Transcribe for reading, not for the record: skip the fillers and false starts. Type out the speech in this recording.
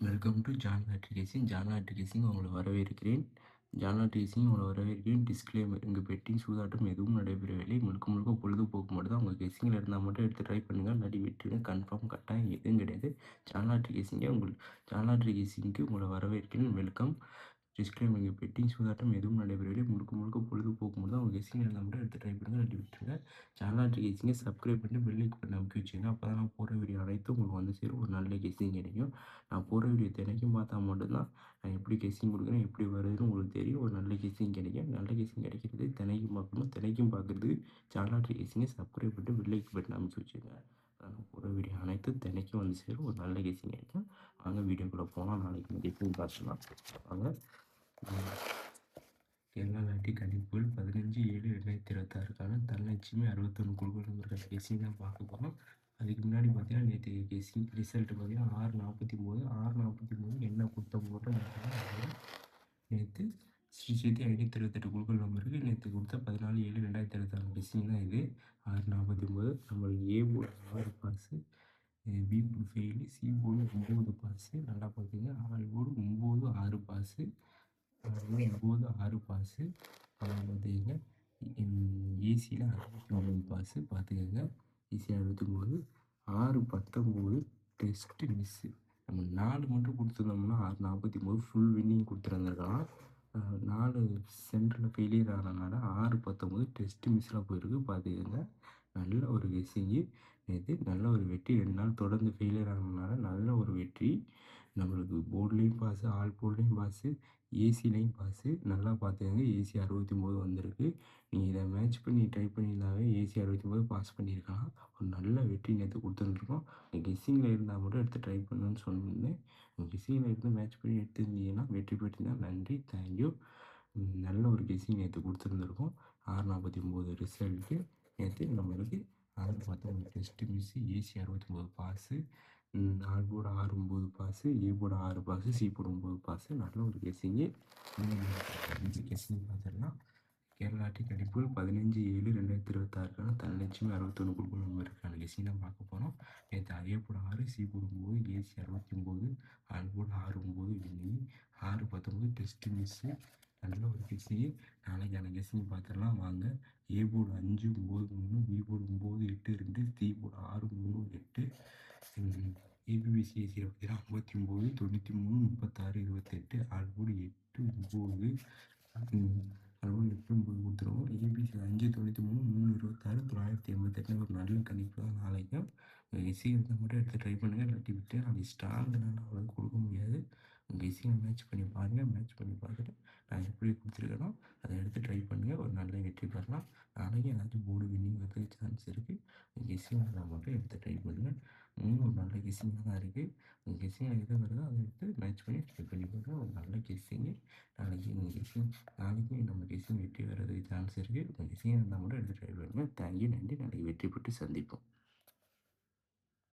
Welcome to Janla tracing. Janla tracing உங்களை வரவேற்கிறேன். ஜான்லா tracing உங்களை வரவேற்கிறேன். டிஸ்க்ளைமர்: இங்கு பெட்டிங், சூதாட்டம் எதுவும் நடைபெறவில்லை. முழுக்க முழுக்க பொழுதுபோக்கு மட்டும் தான். உங்கள் கெஸ்ஸிங்கில் இருந்தால் மட்டும் எடுத்து ட்ரை பண்ணுங்கள். இல்லாட்டி விட்டுருங்க. கன்ஃபார்ம் கட்டாயம் எதுவும் கிடையாது. ஜான்லா ட்ரேசிங்க்கு உங்களை வரவேற்கிறேன். வெல்கம். டிஸ்க்ளைமர்: இங்கே பெட்டிங், சூதாட்டம் எதுவும் நடைபெறவில்லை. முழுக்க முழுக்க பொழுதுபோக்கு மட்டும் தான். உங்கள் கெஸ்ஸிங்கில் இருந்தால் மட்டும் எடுத்து ட்ரை பண்ணுங்கள். இல்லாட்டி விட்டுருங்க. ஜான்லா ட்ரேசிங்கை சப்ஸ்கிரைப் பண்ணி பெல் ஐக்கான் அமைக்க வச்சுங்க. அப்போ தான் நான் போகிற வீடியோ அனைத்தும் உங்களுக்கு வந்து சேரும். ஒரு நல்ல கெஸ்ஸிங் கிடைக்கும். நான் போகிற வீடியோ தினைக்கும் பார்த்தா மட்டும்தான் நான் எப்படி கெஸ்ஸிங் கொடுக்குறேன், எப்படி வருதுன்னு உங்களுக்கு தெரியும். ஒரு நல்ல கெஸ்ஸிங் கிடைக்கும். நல்ல கெஸ்ஸிங் கிடைக்கிறது தினைக்கும் பார்க்கணும். தினைக்கும் பார்க்குறது சேனல் கெஸ்ஸிங்கை சப்ஸ்கிரைப் பண்ணிட்டு பெல் ஐக்கன் பட்டன் அமைச்சு வச்சுருங்க. நான் போகிற வீடியோ அனைத்தும் தினைக்கும் வந்து சேரும். ஒரு நல்ல கெஸ்ஸிங் கிடைக்கும். வாங்க வீடியோக்குள்ளே போனால் நாளைக்கு கெஸ்ஸிங் பார்த்துக்கலாம். வாங்க. கேரளா லாட்டரி கணிப்புகள் 15/7/2026க்கான தனலட்சுமி 61 குழுக்கள் இருக்கிற கெஸ்ஸிங் தான் பார்க்க போகிறோம். அதுக்கு முன்னாடி பார்த்தீங்கன்னா நேற்று கெஸ்ஸிங் ரிசல்ட் பார்த்தீங்கன்னா 6:43 என்ன கொடுத்த போட்டு நேற்று ஸ்ரீ 528 குழுக்கள் நம்பருக்கு நேற்று கொடுத்த 14/7/2026 கெஸ்ஸிங் தான் இது. 6:49 நம்மளுக்கு A board 6 pass, B board fail, C board 9 pass. நல்லா பார்த்தீங்க. All board 9 6 pass, 9 6 pass. பார்த்தீங்க. ஏசியில் 69 பாஸு பார்த்துக்கோங்க. AC 69, 6:19 test miss. நம்ம 4 மட்டும் கொடுத்துருந்தோம்னா 6:49 ஃபுல் வின்னிங் கொடுத்துருந்துருக்கலாம். 4 சென்டரில் ஃபெயிலியர் ஆனதுனால 6:19 டெஸ்ட்டு மிஸ்ஸில் போயிருக்கு. பார்த்துக்கோங்க. நல்ல ஒரு கெஸ்ஸிங்கு நேற்று. நல்ல ஒரு வெற்றி. 2 நாள் தொடர்ந்து ஃபெயிலியர் ஆனதுனால நல்ல ஒரு வெற்றி. நம்மளுக்கு போர்ட்லேயும் பாஸு, ஆல் போர்ட்லேயும் பாஸு, ஏசிலையும் பாஸு. நல்லா பார்த்துக்கோங்க. ஏசி 69 வந்திருக்கு. நீங்கள் இதை மேட்ச் பண்ணி ட்ரை பண்ணியிருந்தாவே ஏசி 69 பாஸ் பண்ணியிருக்கலாம். ஒரு நல்ல வெற்றி நேற்று கொடுத்துருந்துருக்கோம். கெஸ்ஸிங்கில் இருந்தால் மட்டும் எடுத்து ட்ரை பண்ணணும்னு சொன்னேன். கெஸ்ஸிங்கில் இருந்து மேட்ச் பண்ணி எடுத்துருந்தீங்கன்னா வெற்றி பெற்றீங்கன்னா நன்றி, தேங்க்யூ. நல்ல ஒரு கெஸ்ஸிங் நேற்று கொடுத்துருந்துருக்கோம். 6:49 ரிசல்ட்டு. நேற்று நம்மளுக்கு 6:19 test miss, AC 69 pass, all board 6:9 pass, A board 6 pass, C board 9 pass. நல்ல ஒரு கெஸ்ஸிங்கு. கெஸ்ஸிங் பார்த்துடலாம். கேரளா லாட்டரி கணிப்புகள் 15/7/2026க்கான தனலட்சுமி 61 குழுக்கள் நம்பருக்கான கெஸ்ஸிங் தான் பார்க்க போகிறோம். நேற்று A board 6, C board 9, AC 69, all board 6:9 winning, 6:19 test miss. நல்ல ஒரு கெஸ்ஸிங்கு. நாளைக்கான கெஸ்ஸிங் பார்த்துடலாம் வாங்க. A board 5-9-3, B board 9-8-2, C board 6-3-8, AB BC AC பார்த்தீங்கன்னா 59, 93, 36, 28, ஆல் போர்டு 8-9, அதுவும் 8-9 கொடுத்துருவோம். ஏபிசி 5-93, 3-26, 988 ஒரு நல்ல கணிப்பு தான் நாளைக்கும். எஸ்சி இருந்தால் மட்டும் எடுத்து ட்ரை பண்ணுங்கள். இல்லாட்டி விட்டு நாளைக்கு ஸ்ட்ராங்னால அவ்வளோக்கு கொடுக்க முடியாது. உங்கள் எஸ்சியை மேட்ச் பண்ணி பாருங்கள். மேட்ச் பண்ணி பார்த்துட்டு நான் எப்படி கொடுத்துருக்கேனோ அதை எடுத்து ட்ரை பண்ணுங்கள். ஒரு நல்ல வெற்றி பெறலாம். நாளைக்கு ஏதாச்சும் போர்டு வின்னிங் வரதுக்கு சான்ஸ் இருக்குது. உங்கள் கெஸ்ஸிங் இருந்தால் மட்டும் எடுத்து ட்ரை பண்ணுங்கள். ஒரு நல்ல கெஸ்ஸிங்காக தான் இருக்குது. உங்கள் கெஸ்ஸிங்கில் எது வருதோ அதை எடுத்து மேட்ச் பண்ணி ட்ரை பண்ணி பாருங்கள். ஒரு நல்ல கெஸ்ஸிங்கு. நாளைக்கு உங்கள் கெஸ்ஸிங் நாளைக்கு நம்ம கெஸ்ஸிங் வெற்றி வர்றதுக்கு சான்ஸ் இருக்குது. உங்கள் கெஸ்ஸிங் இருந்தால் மட்டும் எடுத்து ட்ரை பண்ணுங்கள். தேங்க்யூ, நன்றி. நாளைக்கு வெற்றி பெற்று சந்திப்போம்.